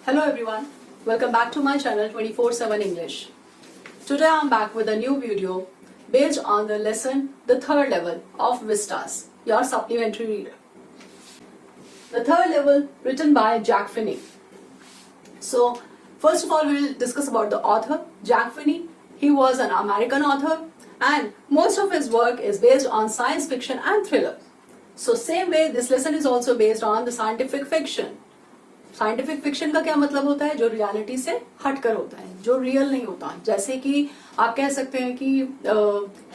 Hello everyone, welcome back to my channel 24/7 English. Today I'm back with a new video based on the lesson The Third Level of Vistas, your supplementary reader. The Third Level written by Jack Finney. So first of all we'll discuss about the author, Jack Finney. He was an American author and most of his work is based on science fiction and thriller. So same way this lesson is also based on the scientific fiction. Scientific fiction का क्या मतलब होता है? जो reality से हटकर होता है, जो रियल नहीं होता. जैसे कि आप कह सकते हैं कि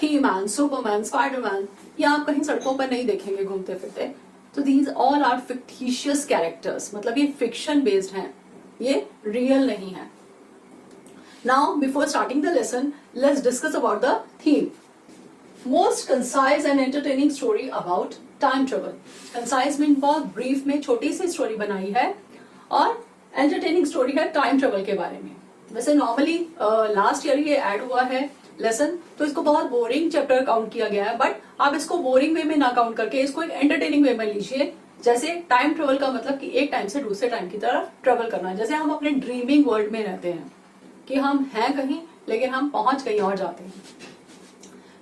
ही मैन, सुपरमैन, स्पाइडरमैन, ये आप कहीं सड़कों पर नहीं देखेंगे घूमते फिरते. तो these all are fictitious characters, मतलब ये फिक्शन बेस्ड हैं, ये रियल नहीं है. Now before starting the lesson let's discuss about the theme. Most concise and entertaining story about time travel. Concise mean बहुत ब्रीफ में छोटी सी स्टोरी बनाई है और एंटरटेनिंग स्टोरी है टाइम ट्रेवल के बारे में. वैसे नॉर्मली लास्ट ईयर ये ऐड हुआ है लेसन, तो इसको बहुत बोरिंग चैप्टर काउंट किया गया है, बट आप इसको बोरिंग वे में ना काउंट करके इसको एक एंटरटेनिंग वे में लीजिए. जैसे टाइम ट्रेवल का मतलब कि एक टाइम से दूसरे टाइम की तरफ ट्रेवल करना. जैसे हम अपने ड्रीमिंग वर्ल्ड में रहते हैं कि हम हैं कहीं लेकिन हम पहुंच कहीं और जाते हैं.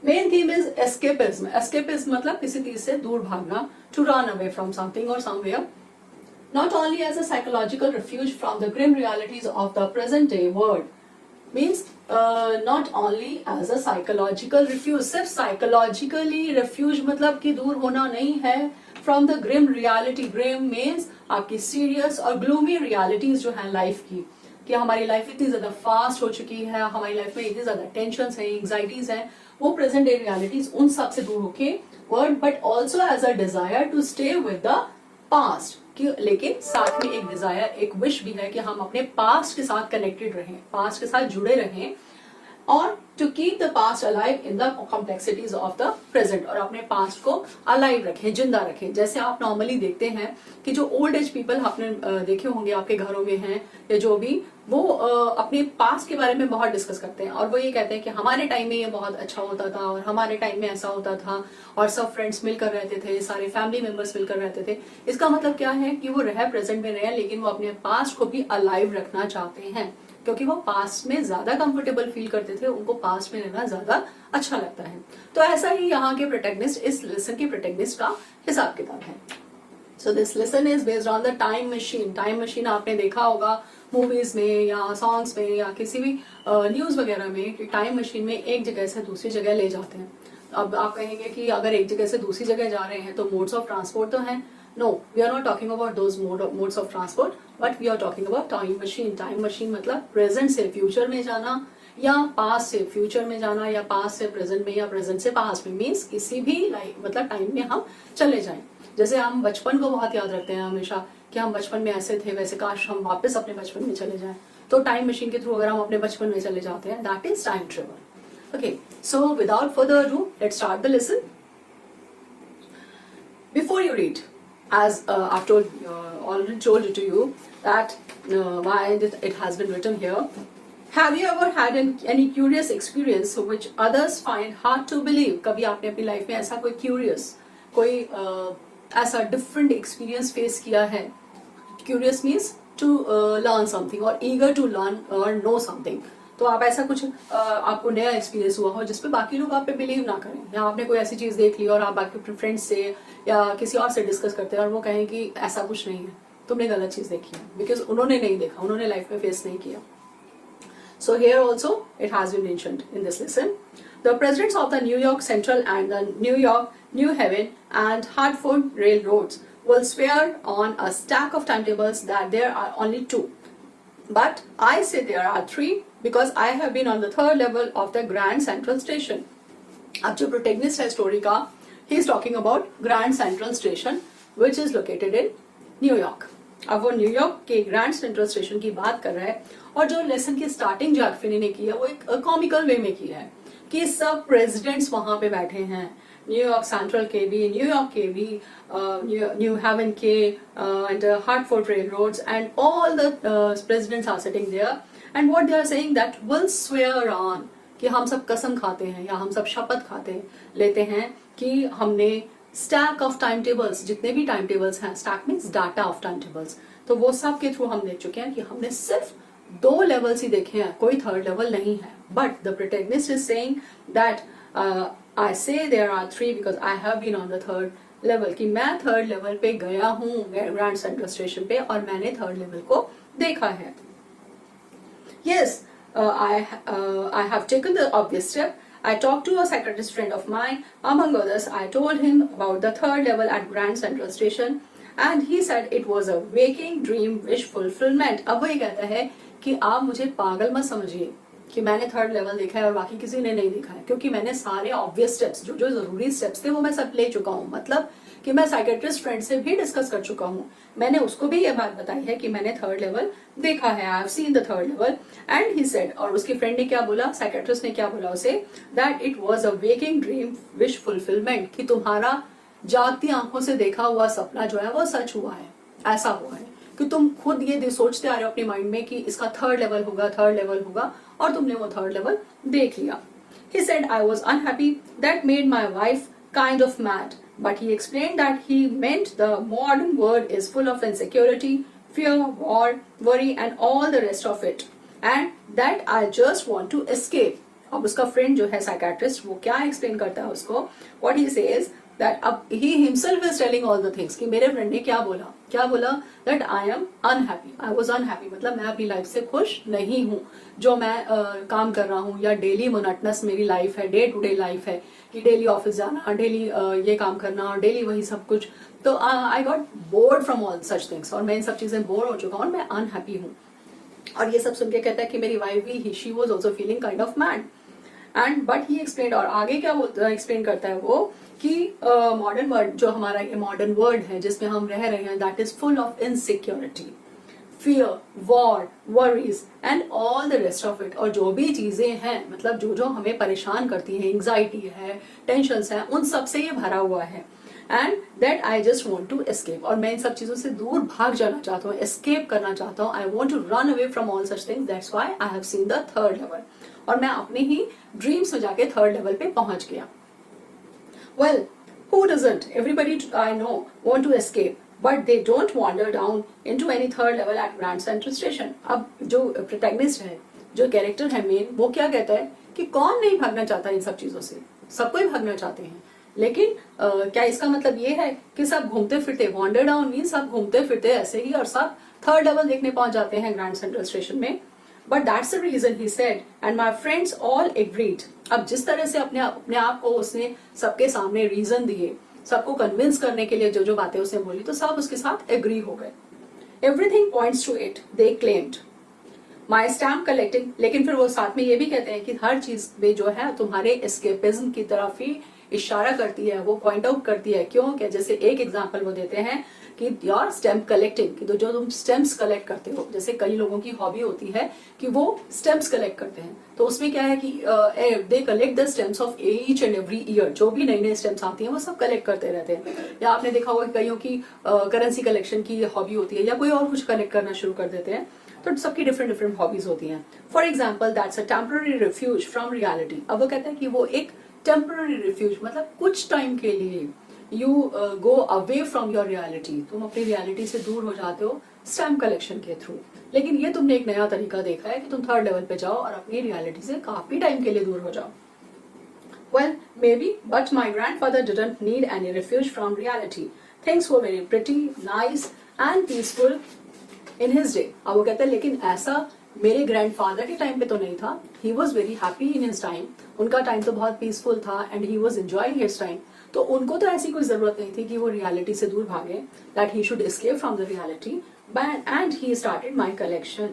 Main theme is escapism. Escapism मतलब किसी चीज से दूर भागना, to run away from something और somewhere. Not only as a psychological refuge from the grim realities of the present day world, means not only as a psychological refuge. सिर्फ psychologically refuge मतलब कि दूर होना नहीं है from the grim reality. Grim means आपकी serious और gloomy realities जो है लाइफ की, कि हमारी लाइफ इतनी ज्यादा फास्ट हो चुकी है, हमारी लाइफ में इतनी ज्यादा टेंशन है, एंग्जाइटीज है, वो प्रेजेंट डे रियलिटीज उन सब से दूर होके world, but also as a desire to stay with the past. लेकिन साथ में एक डिजायर, एक विश भी है कि हम अपने पास्ट के साथ कनेक्टेड रहें, पास्ट के साथ जुड़े रहें, और to keep the past alive in the complexities of the present. और अपने पास्ट को अलाइव रखें, जिंदा रखें. जैसे आप नॉर्मली देखते हैं कि जो ओल्ड एज पीपल आपने देखे होंगे आपके घरों में हैं या जो भी, वो अपने पास्ट के बारे में बहुत डिस्कस करते हैं और वो ये कहते हैं कि हमारे टाइम में ये बहुत अच्छा होता था और हमारे टाइम में ऐसा होता था और सब फ्रेंड्स मिलकर रहते थे, सारे फैमिली मेंबर्स मिलकर रहते थे. इसका मतलब क्या है कि वो रह प्रेजेंट में रहे लेकिन वो अपने पास्ट को भी अलाइव रखना चाहते हैं, क्योंकि वो पास्ट में ज्यादा कंफर्टेबल फील करते थे, उनको पास्ट में रहना ज्यादा अच्छा लगता है. तो ऐसा ही यहाँ के प्रोटैगनिस्ट, इस लेसन के प्रोटैगनिस्ट का हिसाब किताब है. So this lesson is based on the time machine. Time machine आपने देखा होगा मूवीज में या सॉन्ग्स में या किसी भी न्यूज वगैरह में, कि टाइम मशीन में एक जगह से दूसरी जगह ले जाते हैं. अब आप कहेंगे कि अगर एक जगह से दूसरी जगह जा रहे हैं तो मोड्स ऑफ ट्रांसपोर्ट तो हैं. No, we are not talking about those modes of transport, but we are talking about time machine. Time machine मतलब present से future में जाना या past से future में जाना या past से present में या present से past में, means किसी भी मतलब time में हम चले जाएं. जैसे हम बचपन को बहुत याद रखते हैं हमेशा कि हम बचपन में ऐसे थे वैसे, काश हम वापस अपने बचपन में चले जाएं. तो टाइम मशीन के थ्रू अगर हम अपने बचपन में चले जाते हैं, that is time travel. Okay, so without further ado, let's start the lesson. Before you read, as I've already told it to you that why it has been written here. Have you ever had any curious experience which others find hard to believe? कभी आपने अपनी life में ऐसा कोई curious, कोई ऐसा different experience face किया है? Curious means to learn something or eager to learn or know something. तो आप ऐसा कुछ आपको नया एक्सपीरियंस हुआ हो जिसपे बाकी लोग आप पे बिलीव ना करें, या आपने कोई ऐसी चीज देख ली और आप बाकी फ्रेंड्स से या किसी और से डिस्कस करते हैं और वो कहें कि ऐसा कुछ नहीं है, तुमने गलत चीज देखी है, बिकॉज उन्होंने नहीं देखा, उन्होंने लाइफ में फेस नहीं किया. So here also it has been mentioned in this lesson. The presidents of the New York Central and the New York, New Haven and Hartford railroads will swear on a stack of timetables that there are only two. But I say there are three because I have been on the third level of the Grand Central Station. अब जो protagonist है story का, he is talking about Grand Central Station which is located in New York. अब वो New York के grand Central station की बात कर रहा है और जो लेसन की स्टार्टिंग जैक फिनी ने की है वो एक कॉमिकल वे में की है कि सब प्रेसिडेंट्स वहां पे बैठे हैं, न्यूयॉर्क सेंट्रल के भी, न्यूयॉर्क के भी, न्यू हेवन के, and Hartford railroads, and all the presidents are sitting there and what they are saying that will swear on, कि हम सब कसम खाते हैं या हम सब शपथ खाते लेते हैं कि हमने स्टैक ऑफ टाइम टेबल्स, जितने भी टाइम टेबल्स हैं, stack means data of time tables, तो वो सब के थ्रू हम देख चुके हैं कि हमने सिर्फ 2 लेवल्स ही देखे हैं, कोई थर्ड लेवल नहीं है. But the protagonist is saying that I say there are 3 because I have been on the third level, कि मैं थर्ड लेवल पे गया हूँ ग्रैंड सेंट्रल स्टेशन पे और मैंने थर्ड लेवल को देखा है. Yes, I have taken the obvious step. I talked to a psychiatrist friend of mine. Among others, I told him about the third level at Grand Central Station, and he said it was a waking dream wish fulfillment. अब वो ये कहता है कि आप मुझे पागल मत समझिए कि मैंने थर्ड लेवल देखा है और बाकी किसी ने नहीं देखा है, क्योंकि मैंने सारे ऑब्वियस स्टेप्स, जो जो जरूरी स्टेप्स थे वो मैं सब ले चुका हूँ. मतलब कि मैं साइकेट्रिस्ट फ्रेंड से भी डिस्कस कर चुका हूँ. मैंने उसको भी ये बात बताई है कि मैंने थर्ड लेवल देखा है, आई have seen the third level. And he said, और उसकी फ्रेंड ने क्या बोला, साइकेट्रिस्ट ने क्या बोला उसे, that it was a waking dream wish fulfilment, कि तुम्हारा जागती आंखों से देखा हुआ सपना जो है वो सच हुआ है. ऐसा हुआ है कि तुम खुद ये सोचते आ रहे हो अपने माइंड में कि इसका थर्ड लेवल होगा, थर्ड लेवल होगा, और तुमने वो थर्ड लेवल देख लिया. He said I was unhappy. That made my wife kind of mad. But he explained that he meant the modern world is full of insecurity, fear, war, worry and all the rest of it. And that I just want to escape. अब उसका friend जो है psychiatrist, वो क्या explain करता है उसको, what he says that अब he himself is telling all the things कि मेरे फ्रेंड ने क्या बोला that I am unhappy, I was unhappy, मतलब मैं अपनी लाइफ से खुश नहीं हूँ. जो मैं काम कर रहा हूँ या डेली मोनोटनस मेरी लाइफ है, डे टू डे लाइफ है, कि डेली ऑफिस जाना, डेली ये काम करना और डेली वही सब कुछ, तो I got bored from all such things, और मैं इन सब चीजें बोर हो चुका हूँ और मैं अनहैप्पी हूँ. और ये सब सुन के कहता है कि मेरी वाइफ भी, she was also feeling kind of mad. And but he explain, और आगे क्या एक्सप्लेन करता है वो, कि मॉडर्न वर्ल्ड, जो हमारा ये मॉडर्न वर्ल्ड है जिसमें हम रह रहे हैं, that is full of insecurity, fear, war, worries and all the rest of it. और जो भी चीजें हैं, मतलब जो जो हमें परेशान करती हैं, एंजाइटी है, टेंशन्स हैं, उन सब से ये भरा हुआ है. And that I just want to escape, और मैं इन सब चीजों से दूर भाग जाना चाहता हूँ, एस्केप करना चाहता हूँ. I want to run away from all such things, that's why I have seen the third level. और मैं अपने ही ड्रीम्स में जाके थर्ड लेवल पे पहुंच गया. Well, who doesn't? Everybody I know want to escape, but they don't wander down into any third level at Grand Central Station. अब जो प्रोटैगनिस्ट है, जो कैरेक्टर है मेन, वो क्या कहता है कि कौन नहीं भागना चाहता इन सब चीजों से, सबको ही भागना चाहते हैं. लेकिन क्या इसका मतलब ये है कि सब घूमते फिरते, वॉन्डर डाउन मीन सब घूमते फिरते ऐसे ही और सब थर्ड लेवल देखने पहुंच जाते हैं ग्रैंड सेंट्रल स्टेशन में. But that's the reason he said and my friends all agreed. अब जिस तरह से अपने आप को उसने सबके सामने रीजन दिए, सबको कन्विंस करने के लिए जो जो बातें उसने बोली, तो सब उसके साथ एग्री हो गए. Everything points to it, they claimed. My stamp collecting, लेकिन फिर वो साथ में ये भी कहते हैं कि हर चीज में जो है तुम्हारे एस्केपिज्म की तरफ ही इशारा करती है, वो पॉइंट आउट करती है. क्यों? क्या जैसे एक एग्जांपल वो देते हैं कि योर स्टेम्प कलेक्टिंग, कि जो तुम स्टेम्प्स कलेक्ट करते हो, जैसे कई लोगों की हॉबी होती है कि वो स्टेम्प्स कलेक्ट करते हैं, तो उसमें क्या है कि they collect the stamps of each and every year. जो भी नई नई स्टेम्प्स आती हैं वो सब कलेक्ट करते रहते हैं. या आपने देखा होगा कईयों की करेंसी कलेक्शन की हॉबी होती है, या कोई और कुछ कलेक्ट करना शुरू कर देते हैं. तो सबकी डिफरेंट डिफरेंट हॉबीज होती हैं. For example, that's a temporary refuse from reality. अब वो कहते हैं कि वो एक टेम्पररी रिफ्यूज, मतलब कुछ टाइम के लिए you go away from your reality, तुम अपनी रियलिटी से दूर हो जाते हो स्टैम्प कलेक्शन के थ्रू. लेकिन ये तुमने एक नया तरीका देखा है कि तुम थर्ड लेवल पे जाओ और अपनी रियलिटी से काफी टाइम के लिए दूर हो जाओ. Well, maybe, but my grandfather didn't need any refuge from reality. Things were very pretty, nice and peaceful in his day. अब वो कहते हैं लेकिन ऐसा मेरे ग्रैंडफादर के टाइम पे तो नहीं था. He was very happy in his time. उनका टाइम तो बहुत पीसफुल था and he was enjoying his time. तो उनको तो ऐसी कोई जरूरत नहीं थी कि वो रियलिटी से दूर भागे, that he should escape from the reality. And he started my collection.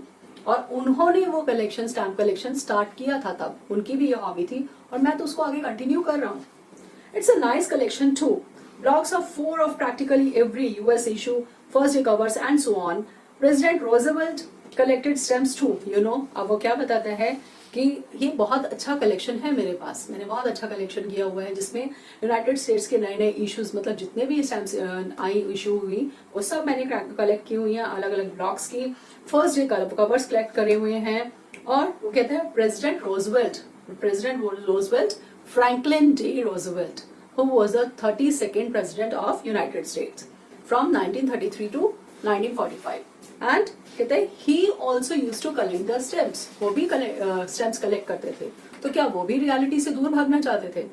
और उन्होंने वो कलेक्शन, स्टैम्प कलेक्शन स्टार्ट किया था तब, उनकी भी ये हॉबी थी और मैं तो उसको आगे कंटिन्यू कर रहा हूँ. It's a nice collection too. Blocks of 4 of practically every US issue, first day covers and so on. President Roosevelt collected stamps too, you know. अब वो क्या बताता है कि ये बहुत अच्छा कलेक्शन है मेरे पास, मैंने बहुत अच्छा कलेक्शन किया हुआ है जिसमें यूनाइटेड स्टेट्स के नए नए इश्यूज, मतलब जितने भी स्टैम्प्स आई इशू हुई वो सब मैंने कलेक्ट की हुई हैं, अलग अलग ब्लॉक्स की. फर्स्ट डे कवर्स कलेक्ट करे हुए हैं. और वो कहते हैं president Roosevelt, Franklin D Roosevelt, who was the 32nd president of United States from 1933 to 1945 and कहते हैं he also use to collect the stamps, वो भी स्टैम्प्स कलेक्ट करते थे। तो क्या वो भी रियलिटी से दूर भागना चाहते थे?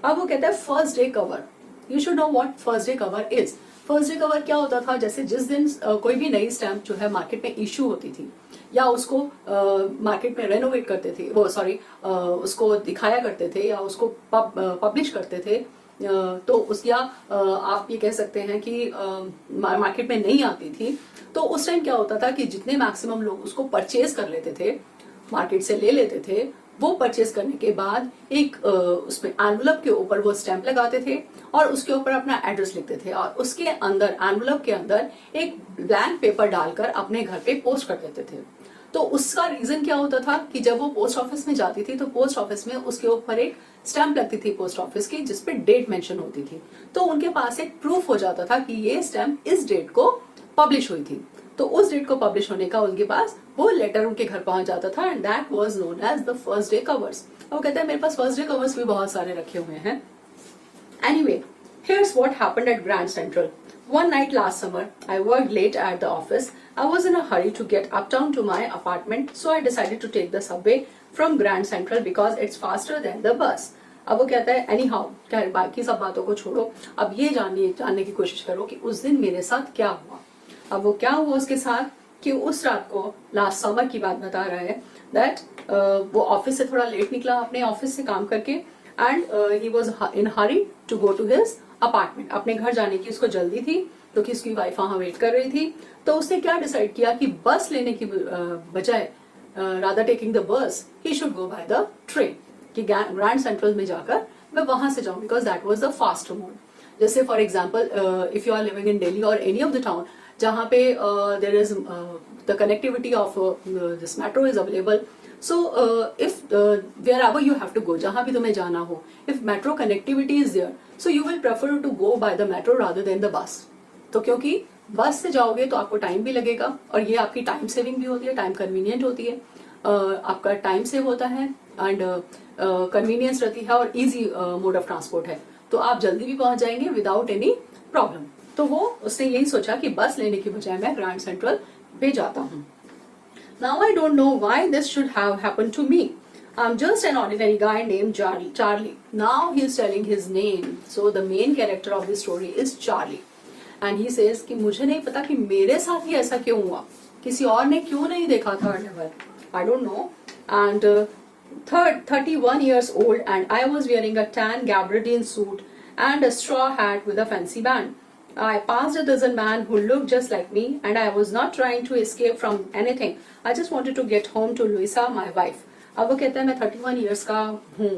अब वो कहता है first day cover, you should know what first day cover is. First day cover क्या होता था, जैसे जिस दिन कोई भी नई स्टैम्प जो है मार्केट में इश्यू होती थी या उसको मार्केट में रेनोवेट करते थे, वो सॉरी उसको दिखाया करते थे या उसको पब्लिश करते थे, तो उस या आप ये कह सकते हैं कि मार्केट में नहीं आती थी, तो उस टाइम क्या होता था कि जितने मैक्सिमम लोग उसको परचेज कर लेते थे, मार्केट से ले लेते थे, वो परचेज करने के बाद एक उसमें एनवलप के ऊपर वो स्टैंप लगाते थे और उसके ऊपर अपना एड्रेस लिखते थे और उसके अंदर एनवलप के अंदर एक ब्लैंक पेपर डालकर अपने घर पे पोस्ट कर देते थे। तो उसका रीजन क्या होता था कि जब वो पोस्ट ऑफिस में जाती थी तो पोस्ट ऑफिस में उसके ऊपर एक स्टैंप लगती थी पोस्ट ऑफिस की जिसपे डेट मेंशन होती थी, तो उनके पास एक प्रूफ हो जाता था कि ये स्टैंप इस डेट को पब्लिश हुई थी। तो उस डेट को पब्लिश होने का उनके पास वो लेटर उनके घर पहुंच जाता था and that was known as the first day covers. वो कहते हैं मेरे पास फर्स्ट डे कवर्स भी बहुत सारे रखे हुए हैं। Anyway, here's what happened at Grand Central. One night last summer, I worked late at the office. I was in a hurry to get uptown to my apartment, so I decided to take the subway from Grand Central because it's faster than the bus. अब वो कहता है any how, क्या बाकी सब बातों को छोड़ो, अब ये जानने की कोशिश करो कि उस दिन मेरे साथ क्या हुआ। अब वो क्या हुआ उसके साथ कि उस रात को, लास्ट समर की बात बता रहा है, दैट वो ऑफिस से थोड़ा लेट निकला अपने ऑफिस से काम करके and he was in hurry to go to his apartment. अपने घर जाने की उसको जल्दी थी क्योंकि उसकी वाइफ वहां वेट कर रही थी। तो उसने क्या डिसाइड किया कि बस लेने की बजाय rather taking the bus he should go by the train, कि ग्रैंड सेंट्रल में जाकर मैं वहां से जाऊं because that was the fast mode. जैसे for example if you are living in Delhi और एनी ऑफ द टाउन जहां पे there is the connectivity of this metro is available, so if wherever you have to go, जहां भी तुम्हें जाना हो, if metro connectivity is there, so you will prefer to go by the metro rather than the bus. तो क्योंकि बस से जाओगे तो आपको टाइम भी लगेगा और ये आपकी टाइम सेविंग भी होती है, टाइम कन्वीनियंट होती है, आपका टाइम सेव होता है एंड कन्वीनियंस रहती है और इजी मोड ऑफ ट्रांसपोर्ट है, तो आप जल्दी भी पहुंच जाएंगे विदाउट एनी प्रॉब्लम। तो वो उसने यही सोचा कि बस लेने की बजाय मैं ग्रैंड सेंट्रल पे जाता हूँ। Now I don't know why this should have happened to me. I'm just an ordinary guy named Charlie. Now he's telling his name. So the main character of the story is Charlie. And he says कि मुझे नहीं पता कि मेरे साथ ही ऐसा क्यों हुआ, किसी और ने क्यों नहीं देखा third level. I don't know. And 31 years old and I was wearing a tan gabardine suit and a straw hat with a fancy band. I passed a dozen men who looked just like me and I was not trying to escape from anything. I just wanted to get home to Luisa, my wife. अब वो कहता है मैं 31 years का हूँ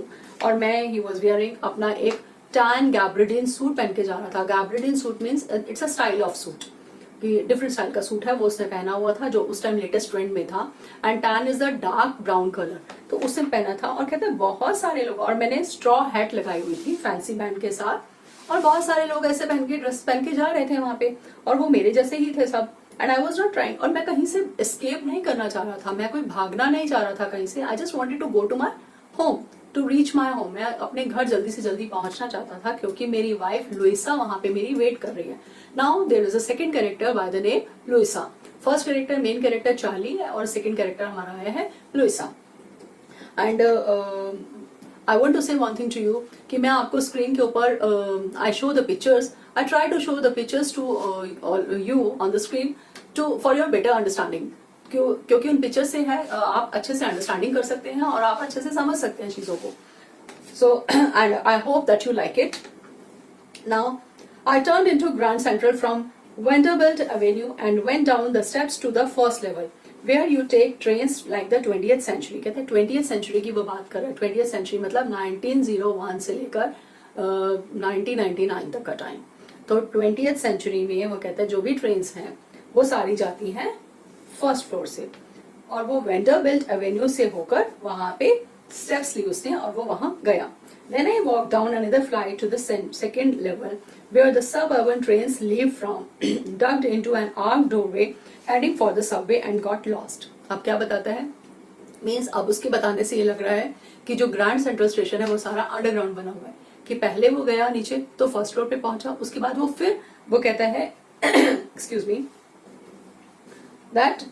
और मैं he was wearing अपना एक tan gabardine सूट पहन के जा रहा था। gabardine suit means it's a style of suit, कि डिफरेंट स्टाइल का सूट है वो उसने पहना हुआ था जो उस टाइम लेटेस्ट ट्रेंड में था and tan is the dark brown colour, तो उसने पहना था। और कहते हैं बहुत सारे लोग, और मैंने स्ट्रॉ हैट लगाई हुई थी फैंसी बैंड के साथ, और बहुत सारे लोग ऐसे पहन के ड्रेस पहन के जा रहे थे वहां पे और वो मेरे जैसे ही थे सब। And I was not trying, और मैं कहीं से एस्केप नहीं करना चाह रहा था, मैं कोई भागना नहीं चाह रहा था कहीं से। I just wanted to go to my home, to reach my home. मैं अपने घर जल्दी से जल्दी पहुंचना चाहता था क्योंकि मेरी वाइफ लुइसा वहां पे मेरी वेट कर रही है। Now there is a second character by the name Louisa. First character main character Charlie है और सेकंड कैरेक्टर हमारा आया है Louisa. And I want to say one thing to you कि मैं आपको स्क्रीन के ऊपर I show the pictures, I try to show the pictures to you on the screen to for your better understanding, क्योंकि उन picture से है आप अच्छे से अंडरस्टैंडिंग कर सकते हैं और आप अच्छे से समझ सकते हैं चीजों को। So and I hope that you like it. Now I turned into Grand Central from Vanderbilt Avenue and went down the steps to the first level where you take trains like the 20th century. कहते हैं 20th century की वो बात कर रहे हैं। 20th century मतलब 1901 से लेकर 1999 तक का टाइम। तो 20th century में वो कहते हैं जो भी ट्रेन्स हैं वो सारी जाती हैं फर्स्ट फ्लोर से, और वो वेंडरबिल्ट एवेन्यू से होकर वहां पे स्टेप्स ली उसने और वो वहां गया। Then I walked down another flight to the second level where the suburban trains leave from, ducked into an arched doorway heading for the subway and got lost. अब क्या बताता है? मीन्स अब उसके बताने से ये लग रहा है कि जो ग्रैंड सेंट्रल स्टेशन है वो सारा अंडरग्राउंड बना हुआ है, कि पहले वो गया नीचे तो फर्स्ट फ्लोर पे पहुंचा, उसके बाद वो फिर वो कहता है excuse me, that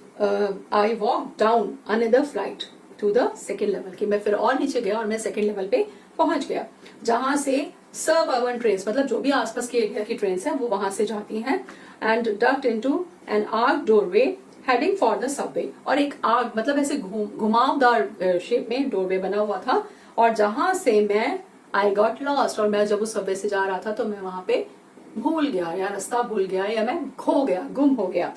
I walk down another flight to the second level, कि मैं फिर और नीचे गया और मैं सेकेंड लेवल पे पहुंच गया, जहां से सब अर्बन ट्रेन, मतलब जो भी आसपास के एरिया की ट्रेन है वो वहां से जाती हैं, and duct into an arc doorway heading for the Subway. और एक आग मतलब ऐसे घुमावदार शेप में डोरवे बना हुआ था, और जहां से मैं आई गॉट लॉस्ट, और मैं जब उस सबवे से जा रहा था तो मैं वहां पे भूल गया या रास्ता भूल गया या मैं खो गया, गुम हो गया।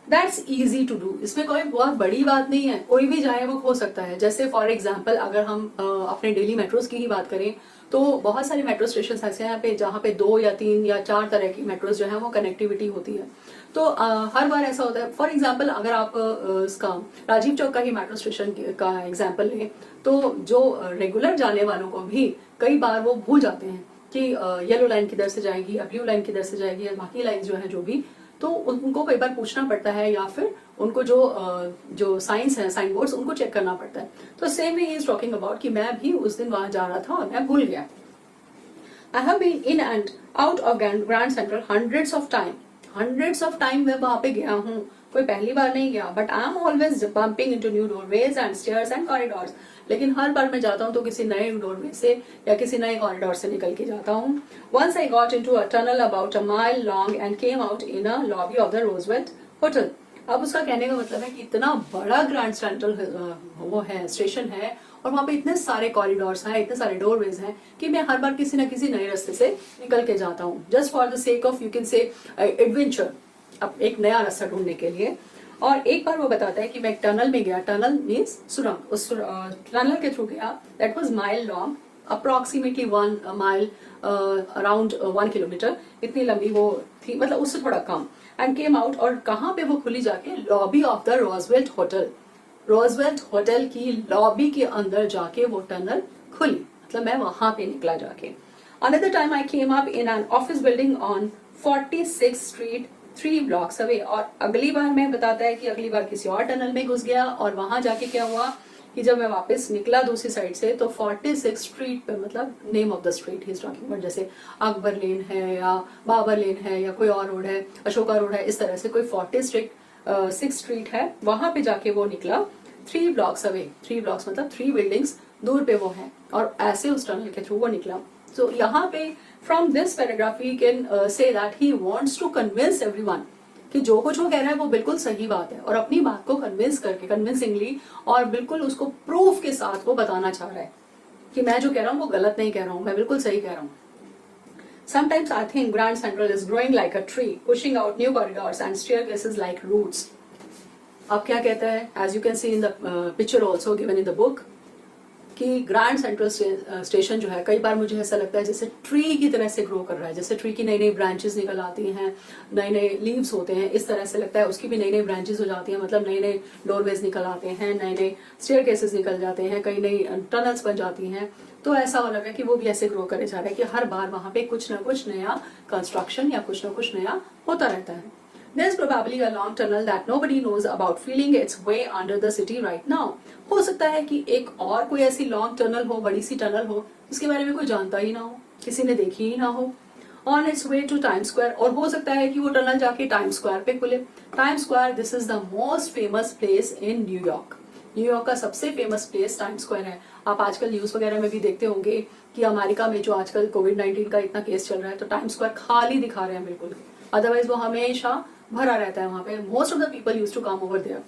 दैट्स ईजी टू डू, इसमें कोई बहुत बड़ी बात नहीं है, कोई भी जाए वो खो सकता है। जैसे फॉर एग्जाम्पल अगर हम अपने डेली मेट्रोज की ही बात करें तो बहुत सारे मेट्रो स्टेशन ऐसे हैं पे जहाँ पे 2 या 3 या 4 तरह की मेट्रोज जो है वो कनेक्टिविटी होती है। तो हर बार ऐसा होता है, फॉर एग्जाम्पल अगर आप इसका राजीव चौक का ही मेट्रो स्टेशन का एग्जाम्पल लें, तो जो रेगुलर जाने वालों को भी कई बार वो भूल जाते हैं कि येलो लाइन किधर से जाएगी या ब्लू लाइन किधर से जाएगी या बाकी लाइन जो है जो भी, तो उनको कई बार पूछना पड़ता है या फिर उनको जो साइंस है, साइन बोर्ड्स, उनको चेक करना पड़ता है। तो same way he is talking about कि मैं भी उस दिन वहां जा रहा था और मैं भूल गया। I have been in and out of Grand Central hundreds of time मैं वहां पे गया हूँ, कोई पहली बार नहीं गया, but I am always bumping into new doorways and stairs and corridors. लेकिन हर बार मैं जाता हूँ तो किसी नए डोरवे से या किसी नए कॉरिडोर से निकल के जाता हूँ। Once I got into a tunnel about a mile long and came out in a lobby of the Roosevelt hotel. अब उसका कहने का मतलब है कि इतना बड़ा ग्रैंड सेंट्रल वो है, स्टेशन है, और वहां पे इतने सारे कॉरिडोर्स हैं, इतने सारे डोरवेज हैं कि मैं हर बार किसी ना किसी नए रास्ते से निकल के जाता हूँ, just for the sake of you can say adventure, अब एक नया रास्ता ढूंढने के लिए। और एक बार वो बताता है कि मैं एक टनल में गया, टनल मीन्स सुरंग, उस टनल के थ्रू गया, that was mile long, approximately 1 mile, around 1 kilometre इतनी लंबी वो थी, मतलब उससे थोड़ा कम, एंड केम आउट, और कहाँ पे वो खुली जाके, lobby of the Roosevelt hotel, Roosevelt hotel की लॉबी के अंदर जाके वो टनल खुली, मतलब मैं वहां पे निकला जाके। Another time I came up in an office building on 46th street 3 blocks away, और अगली बार मैं बताता है कि अगली बार किसी और टनल में घुस गया, और वहां जाके क्या हुआ कि जब मैं वापस निकला दूसरी साइड से तो 46th स्ट्रीट पे, मतलब name of the street he is talking about, जैसे अकबर लेन है या बाबर लेन है या कोई और रोड है, अशोका रोड है, इस तरह से कोई 46th स्ट्रीट है, वहां पे जाके वो निकला 3 blocks अवे। 3 blocks मतलब 3 बिल्डिंग्स दूर पे वो है, और ऐसे उस टनल के थ्रू वो निकला। So यहाँ पे from this paragraph we can say that he wants to convince everyone कि जो कुछ वो कह रहा है वो बिल्कुल सही बात है, और अपनी बात को कन्विंस करके, कन्विंसिंगली और बिल्कुल उसको प्रूफ के साथ वो बताना चाह रहा है कि मैं जो कह रहा हूँ वो गलत नहीं कह रहा हूँ, मैं बिल्कुल सही कह रहा हूँ। Sometimes I think Grand Central is growing like a tree, pushing out new corridors and staircases like roots. अब क्या कहता है, as you can see in the picture also given in the book, कि ग्रैंड सेंट्रल स्टेशन जो है कई बार मुझे ऐसा लगता है जैसे ट्री की तरह से ग्रो कर रहा है, जैसे ट्री की नई नई ब्रांचेस निकल आती हैं, नए नए लीव्स होते हैं, इस तरह से लगता है उसकी भी नई नई ब्रांचेस हो जाती हैं, मतलब नए नए डोरवेज निकल आते हैं, नए नए स्टेयरकेसेस निकल जाते हैं, कई नई टनल्स बन जाती हैं। तो ऐसा हो लगा कि वो भी ऐसे ग्रो करे जा रहा है कि हर बार वहां पे कुछ ना कुछ नया कंस्ट्रक्शन या कुछ ना कुछ नया होता रहता है। There's probably a long tunnel that nobody knows about, feeling its way under the city right now. हो सकता है कि एक और कोई ऐसी लॉन्ग टनल हो, बड़ी सी टनल हो, जिसके बारे में कोई जानता ही ना हो, किसी ने देखी ही ना हो। On its way to Times Square, और हो सकता है कि वो टनल जाके टाइम स्क्वायर पे खुले। Time square, this is the most famous place in New York. New York का सबसे फेमस प्लेस टाइम स्क्वायर है। आप आजकल न्यूज वगैरह में भी देखते होंगे कि अमेरिका में जो आजकल कोविड-19 का इतना केस चल रहा है, तो टाइम स्क्वायर खाली दिखा रहे हैं बिल्कुल, अदरवाइज वो हमेशा भरा रहता है वहां पे, most of the people use to come over there.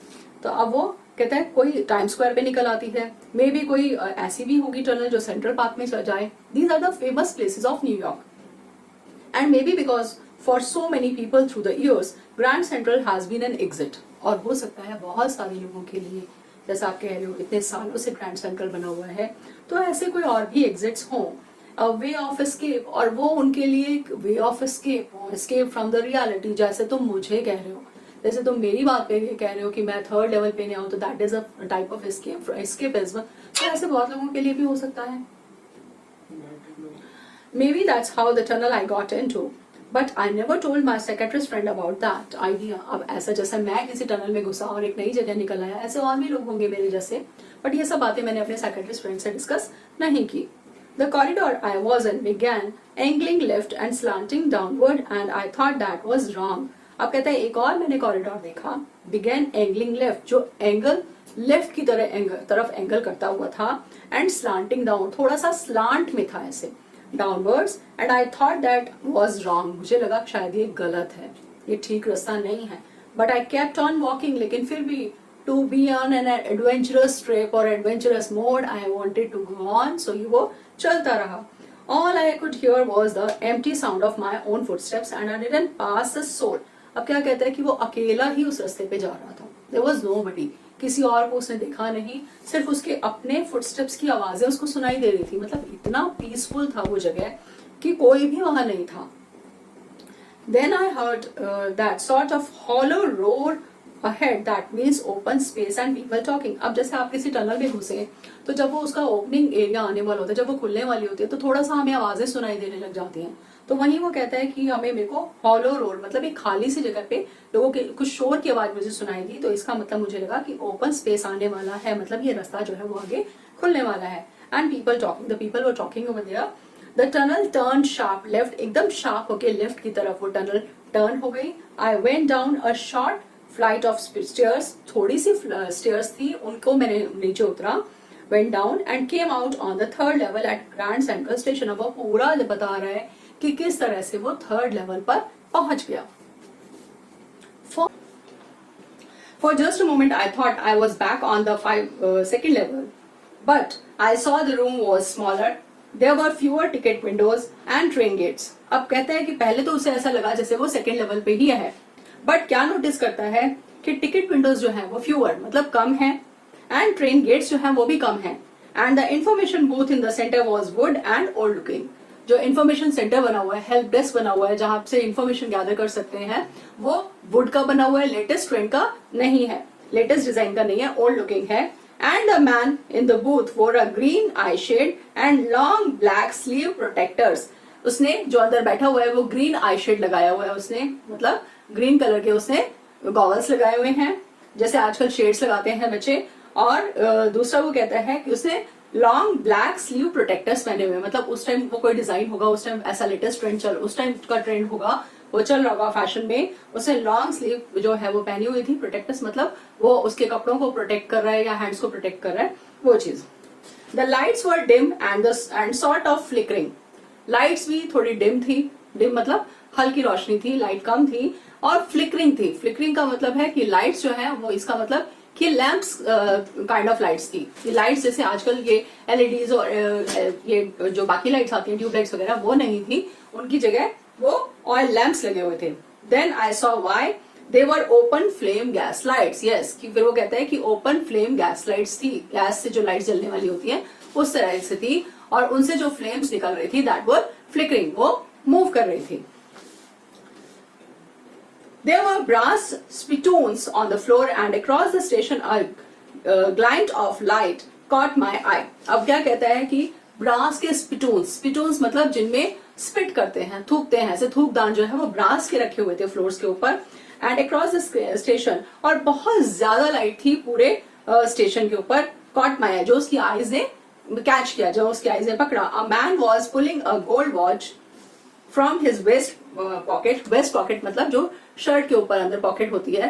तो अब वो कहता है कोई टाइम स्क्वायर पे निकल आती है, मे बी कोई ऐसी भी होगी टनल जो सेंट्रल पार्क में जाए। These are the famous places of New York, and maybe because for so many people through the years Grand Central has been an exit, और हो सकता है बहुत सारे लोगों के लिए, जैसा आप कह रहे हो इतने सालों से ग्रैंड सेंट्रल बना हुआ है, तो ऐसे कोई और भी एग्जिट्स हों, वे ऑफ एस्केप, और वो उनके लिए एक वे ऑफ एस्केप हो, एस्केप फ्रॉम द रियलिटी। जैसे तुम मुझे कह रहे हो, जैसे तुम मेरी बात पे कह रहे हो कि मैं 3rd लेवल पे नहीं आऊँ, तो that is a type of escapism. तो ऐसे बहुत लोगों के लिए भी हो सकता है। May be that's how the tunnel I got into, but I never told my psychiatrist friend about that idea. अब ऐसा जैसे मैं किसी टनल में घुसा और एक नई जगह निकल आया, ऐसे और भी लोग होंगे मेरे जैसे, बट ये सब बातें मैंने अपने साइकियाट्रिस्ट फ्रेंड से डिस्कस नहीं की। The corridor I was in began angling left and slanting downward, and I thought that was wrong. अब कहता है एक और मैंने कॉरिडोर देखा, बिगेन एंगलिंग लेफ्ट, जो एंगल लेफ्ट की तरफ एंगल करता हुआ था, एंड स्लांटिंग डाउन, थोड़ा सा स्लांट में था ऐसे downwards, and I thought that was wrong, मुझे लगा शायद ये गलत है, ये ठीक रास्ता नहीं है, but I kept on walking, लेकिन फिर भी to be on an adventurous trip और adventurous mode I wanted to go on, so वो चलता रहा. All I could hear was the empty sound of my own footsteps and I didn't pass a soul. अब क्या कहता है कि वो अकेला ही उस रास्ते पे जा रहा था. There was nobody. किसी और को उसने देखा नहीं, सिर्फ उसके अपने फुटस्टेप्स की आवाजें उसको सुनाई दे रही थी. मतलब इतना पीसफुल था वो जगह कि कोई भी वहां नहीं था. Then I heard that sort of hollow roar ahead, that means open space and people talking. अब जैसे आप किसी टनल में घुसे तो जब वो उसका ओपनिंग एरिया आने वाला होता है, जब वो खुलने वाली होती है तो थोड़ा सा हमें आवाजें सुनाई देने लग जाती हैं. तो वहीं वो कहता है कि हमें मेरे को हॉलो रोड, मतलब एक खाली सी जगह पे लोगों के कुछ शोर की आवाज मुझे सुनाई दी, तो इसका मतलब मुझे लगा कि ओपन स्पेस आने वाला है, मतलब ये रास्ता जो है वो आगे खुलने वाला है. And people talking, the people were talking over there. The tunnel turn sharp left, एकदम शार्प होके लेफ्ट की तरफ वो टनल टर्न हो गई. I went down a short flight of stairs, थोड़ी सी स्टेयर्स थी, उनको मैंने नीचे उतरा. went down and came out on the third level at Grand Central Station. अब वो पूरा बता रहा है कि किस तरह से वो थर्ड लेवल पर पहुंच गया. For just a moment I thought I was back on the second level, but I saw the room was smaller. There were fewer ticket windows and train gates. अब कहता है कि पहले तो उसे ऐसा लगा जैसे वो सेकेंड लेवल पे ही है, बट क्या नोटिस करता है कि टिकट विंडोज जो है वो फ्यूअर, मतलब कम है, एंड ट्रेन गेट्स जो है वो भी कम है. And the information booth in the centre was would and old looking. जो इन्फॉर्मेशन सेंटर बना हुआ है, हेल्प डेस्क बना हुआ है जहां से इन्फॉर्मेशन गैदर कर सकते हैं, वो वुड का बना हुआ है, लेटेस्ट ट्रेंड का नहीं है, लेटेस्ट डिजाइन का नहीं है, ओल्ड लुकिंग है. And the man in the booth wore a green eye shade and long black sleeve protectors. उसने जो अंदर बैठा हुआ है वो ग्रीन आई शेड लगाया हुआ है, उसने मतलब ग्रीन कलर के उसने गॉगल्स लगाए हुए हैं, जैसे आजकल शेड्स लगाते हैं बच्चे. और दूसरा वो कहता है कि उसने लॉन्ग ब्लैक स्लीव प्रोटेक्टर्स पहने हुए, मतलब उस टाइम वो कोई डिजाइन होगा, उस टाइम ऐसा लेटेस्ट ट्रेंड उस टाइम का ट्रेंड होगा, वो चल रहा होगा फैशन में. उसने लॉन्ग स्लीव जो है वो पहनी हुई थी. प्रोटेक्टर्स मतलब वो उसके कपड़ों को प्रोटेक्ट कर रहा है या हैंड्स को प्रोटेक्ट कर रहा है, वो चीज. The lights were dim and sort of flickering. Lights भी थोड़ी डिम थी, डिम मतलब हल्की रोशनी थी, लाइट कम थी, और फ्लिकरिंग थी. फ्लिकरिंग का मतलब है कि लाइट्स जो है वो, इसका मतलब कि लैंप्स काइंड ऑफ लाइट्स थी. ये लाइट्स जैसे आजकल ये एलईडीज और ये जो बाकी लाइट्स आती हैं, ट्यूबलाइट्स वगैरह, वो नहीं थी, उनकी जगह वो ऑयल लैंप्स लगे हुए थे. Then I saw why they were open flame gas lights. Yes, कि फिर वो कहता है कि ओपन फ्लेम गैस लाइट्स थी, गैस से जो लाइट्स जलने वाली होती है उस तरह से थी, और उनसे जो फ्लेम्स निकल रही थी दैट वर फ्लिकरिंग, वो मूव कर रही थी. There were brass spittoons on the floor and across the station a glint of light caught my eye. अब क्या कहता है कि ब्रास के स्पिटून्स मतलब जिनमें स्पिट करते हैं, थूकते हैं, ऐसे थूकदान जो है वो ब्रास के रखे हुए थे फ्लोर्स के ऊपर. एंड अक्रॉस द स्टेशन, और बहुत ज्यादा लाइट थी पूरे स्टेशन के ऊपर. कॉट माई आई, जो उसकी आईज ने कैच किया, जो उसकी आईज ने पकड़ा. A man was pulling a gold watch from his vest pocket. Vest pocket मतलब जो शर्ट के ऊपर अंदर पॉकेट होती है,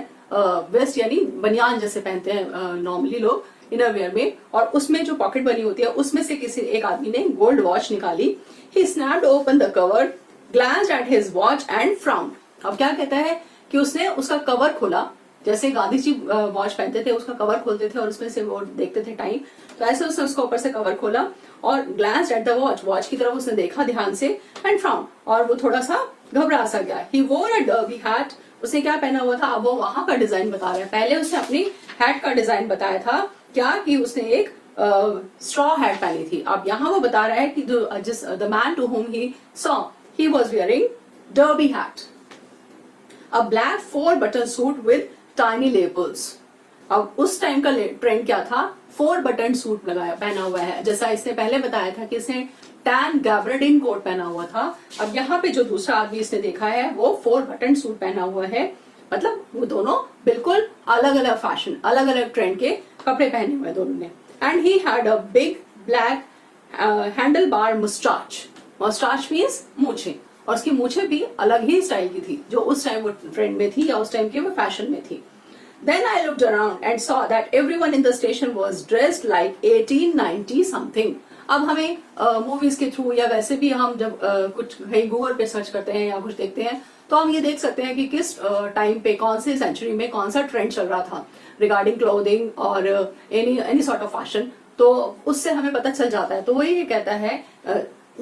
वेस्ट यानी बनियान जैसे पहनते हैं नॉर्मली लोग इनर वेयर में, और उसमें जो पॉकेट बनी होती है उसमें से किसी एक आदमी ने गोल्ड वॉच निकाली. He snapped open the cover, glanced at his watch and frowned. अब क्या कहता है कि उसने उसका कवर खोला, जैसे गांधी जी वॉच पहनते थे, उसका कवर खोलते थे और उसमें से वो देखते थे टाइम, तो ऐसे उसने उसका ऊपर से कवर खोला और glanced at the watch, watch की तरफ उसने देखा ध्यान से, एंड फ्राउंड, और वो थोड़ा सा घबरा सा गया. ही वोर अ डर्बी हैट. उसने क्या पहना हुआ था, अब वो वहां का डिजाइन बता रहा है. पहले उसने अपनी हैट का डिजाइन बताया था, क्या कि उसने एक स्ट्रॉ हैट पहनी थी. अब यहाँ वो बता रहा है कि the man to whom he saw, he was wearing derby hat, a black 4 button suit with tiny labels. अब उस टाइम का ट्रेंड क्या था, 4 बटन सूट पहना हुआ है. जैसा इसने पहले बताया था कि इसने टैन गैबर्डिन कोट पहना हुआ था. अब यहाँ पे जो दूसरा आदमी इसने देखा है वो 4 बटन सूट पहना हुआ है, मतलब वो दोनों बिल्कुल अलग अलग फैशन, अलग अलग ट्रेंड के कपड़े पहने हुए दोनों ने. And he had a big black handlebar moustache. Moustache means मूछें, और उसकी मूछें भी अलग ही स्टाइल की थी, जो उस टाइम वो ट्रेंड में थी या उस टाइम के वो फैशन में थी. Then I looked around and saw that everyone in the station was dressed like 1890 something. अब हमें मूवीज के थ्रू या वैसे भी हम जब कुछ कहीं गूगल पे सर्च करते हैं या कुछ देखते हैं तो हम ये देख सकते हैं कि किस टाइम पे कौन से सेंचुरी में कौन सा ट्रेंड चल रहा था रिगार्डिंग क्लोथिंग और एनी सॉर्ट ऑफ फैशन. तो उससे हमें पता चल जाता है. तो वो ये कहता है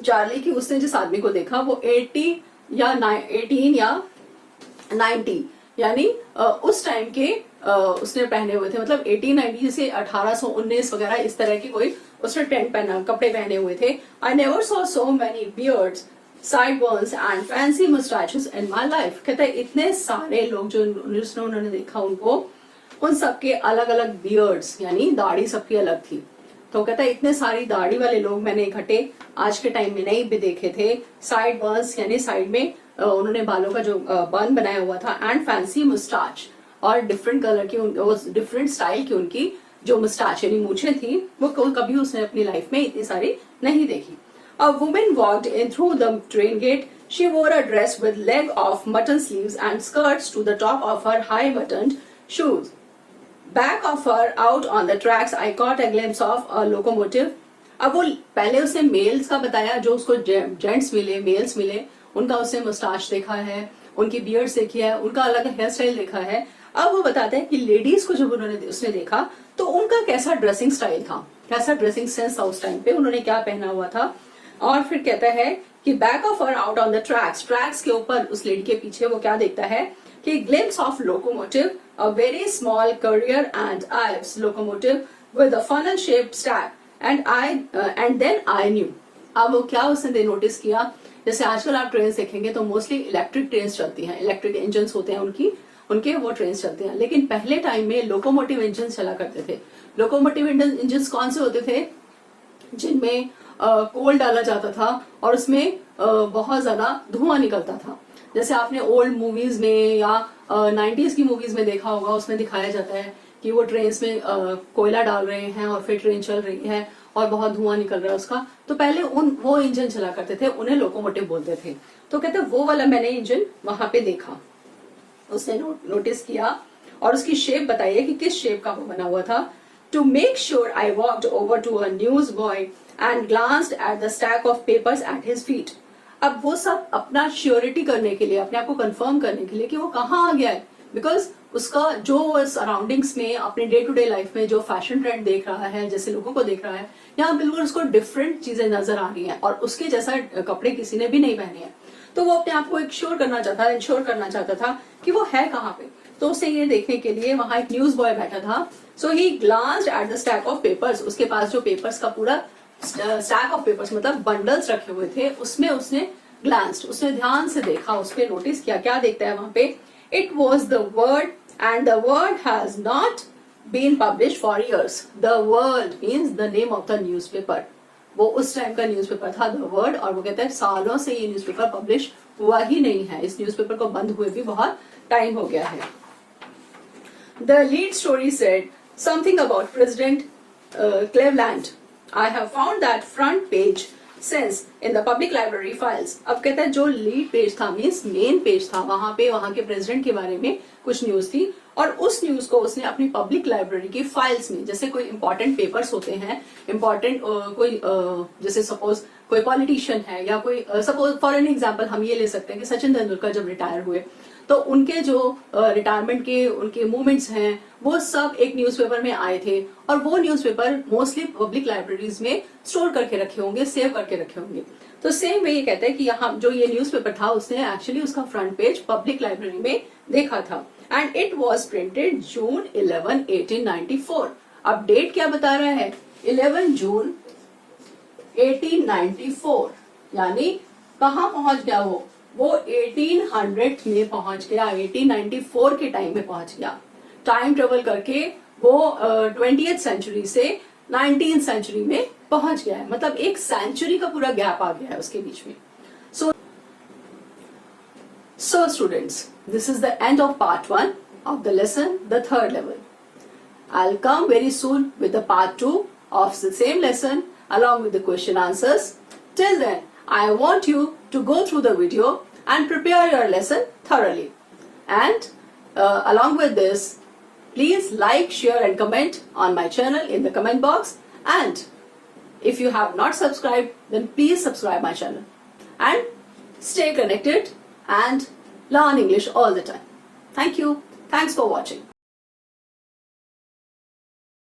चार्ली कि उसने जिस आदमी को देखा वो 80 या 18 या 90 यानी उस टाइम के उसने पहने हुए थे, मतलब 1890 से 1819 वगैरह इस तरह की कोई उसने टेंट पहना कपड़े पहने हुए थे. I never saw so many beards sideburns and fancy mustaches in my life. कहते हैं इतने सारे लोग जो जिसने उन्होंने देखा उनको उन सबके अलग अलग बियर्ड्स यानी दाढ़ी सबकी अलग थी. तो कहता है इतने सारी दाढ़ी वाले लोग मैंने इकट्ठे आज के टाइम में नहीं भी देखे थे. साइड बर्न्स यानी साइड में उन्होंने बालों का जो बन बनाया हुआ था एंड फैंसी मुस्टाच और डिफरेंट कलर की डिफरेंट स्टाइल की उनकी जो मुस्टाच यानी मूछें थी वो कभी उसने अपनी लाइफ में इतनी सारी नहीं देखी. A woman walked in through the train gate. She wore a dress with leg of mutton sleeves and skirts to the top of her high buttoned shoes. Back of her, out on the tracks, I caught a glimpse of a locomotive. अब वो पहले उसने mails का बताया जो उसको gents मिले mails मिले उनका उसने मुस्टाच देखा है, उनकी बियर्ड्स देखी है, उनका अलग हेयर स्टाइल देखा है. अब वो बताते हैं कि लेडीज को जब उसने देखा तो उनका कैसा ड्रेसिंग स्टाइल था, कैसा ड्रेसिंग सेंस था उस टाइम पे, उन्होंने क्या पहना हुआ था. और फिर कहता है कि back of her out on the tracks के ऊपर उस लेडी के पीछे वो क्या देखता है कि glimpse of locomotive, a very small Currier and Ives locomotive with a funnel shaped stack and then I knew. अब वो क्या उसने नोटिस किया, जैसे आजकल आप ट्रेन देखेंगे तो मोस्टली इलेक्ट्रिक ट्रेन चलती हैं, इलेक्ट्रिक इंजन होते हैं उनके वो ट्रेन चलते हैं. लेकिन पहले टाइम में लोकोमोटिव इंजन चला करते थे. लोकोमोटिव इंजन कौन से होते थे, जिनमें कोल डाला जाता था और उसमें बहुत ज्यादा धुआं निकलता था. जैसे आपने ओल्ड मूवीज में या 90s की मूवीज में देखा होगा, उसमें दिखाया जाता है कि वो ट्रेन में कोयला डाल रहे हैं और फिर ट्रेन चल रही है और बहुत धुआं निकल रहा है उसका. तो पहले वो इंजन चला करते थे, उन्हें लोकोमोटिव बोलते थे. तो कहते वो वाला मैंने इंजन वहां पे देखा, उसने नोटिस किया और उसकी शेप बताइए कि किस शेप का वो बना हुआ था. To make sure, I walked over to a newsboy and glanced at the stack of papers at his feet. अब वो सब अपना श्योरिटी करने के लिए, अपने आप को कंफर्म करने के लिए कि वो कहाँ आ गया है, बिकॉज उसका जो सराउंडिंग्स में अपने डे टू डे लाइफ में जो फैशन ट्रेंड देख रहा है, जैसे लोगों को देख रहा है, यहाँ बिल्कुल उसको डिफरेंट चीजें नजर आ रही हैं और उसके जैसा कपड़े किसी ने भी नहीं पहने हैं. तो वो अपने आप को इंश्योर करना चाहता था कि वो है कहाँ पे. तो उसे ये देखने के लिए वहां एक न्यूज बॉय बैठा था. So he glanced at the stack of papers. उसके पास जो पेपर्स का पूरा स्टैक ऑफ पेपर्स मतलब बंडल्स रखे हुए थे, उसमें उसने ग्लांस्ड, उसने ध्यान से देखा, उस पर नोटिस किया. क्या देखता है वहां पे, it was the world and the world has not been publish for years. The world means the name of the newspaper. वो उस टाइम का न्यूज़पेपर था द वर्ड, और वो कहता है सालों से ये न्यूज़पेपर पब्लिश हुआ ही नहीं है, इस न्यूज़पेपर को बंद हुए भी बहुत टाइम हो गया है. The lead story said something about president Cleveland. I have found that front page since in the public library files. अब कहता है जो लीड पेज था मीन्स मेन पेज था, वहां पे वहां के प्रेसिडेंट के बारे में कुछ न्यूज थी और उस न्यूज को उसने अपनी पब्लिक लाइब्रेरी की फाइल्स में, जैसे कोई इंपॉर्टेंट पेपर्स होते हैं, इंपॉर्टेंट कोई जैसे सपोज कोई पॉलिटिशियन है या कोई सपोज फॉर एन एग्जांपल हम ये ले सकते हैं कि सचिन तेंदुलकर जब रिटायर हुए तो उनके जो रिटायरमेंट के उनके मूवमेंट्स हैं वो सब एक न्यूज़पेपर में आए थे और वो न्यूज़पेपर मोस्टली पब्लिक लाइब्रेरीज में स्टोर करके रखे होंगे, सेव करके रखे होंगे. तो सेम वे ये कहते हैं कि यहाँ जो ये न्यूज़पेपर था उसने एक्चुअली उसका फ्रंट पेज पब्लिक लाइब्रेरी में देखा था एंड इट वॉज प्रिंटेड जून 11, 1894. अब डेट क्या बता रहा है, 11 जून 1894, यानी कहाँ पहुंच गया वो 1800 में पहुंच गया, 1894 के टाइम में पहुंच गया. टाइम ट्रेवल करके वो 20th सेंचुरी से 19th सेंचुरी में पहुंच गया है, मतलब एक सेंचुरी का पूरा गैप आ गया है उसके बीच में. So students, this is the end of part 1 of the lesson, the third level. I'll come very soon with the part 2 of the same lesson along with the question answers. Till then, I want you to go through the video and prepare your lesson thoroughly. And along with this, please like, share and comment on my channel in the comment box. And if you have not subscribed, then please subscribe my channel. And stay connected and learn English all the time. Thank you. Thanks for watching.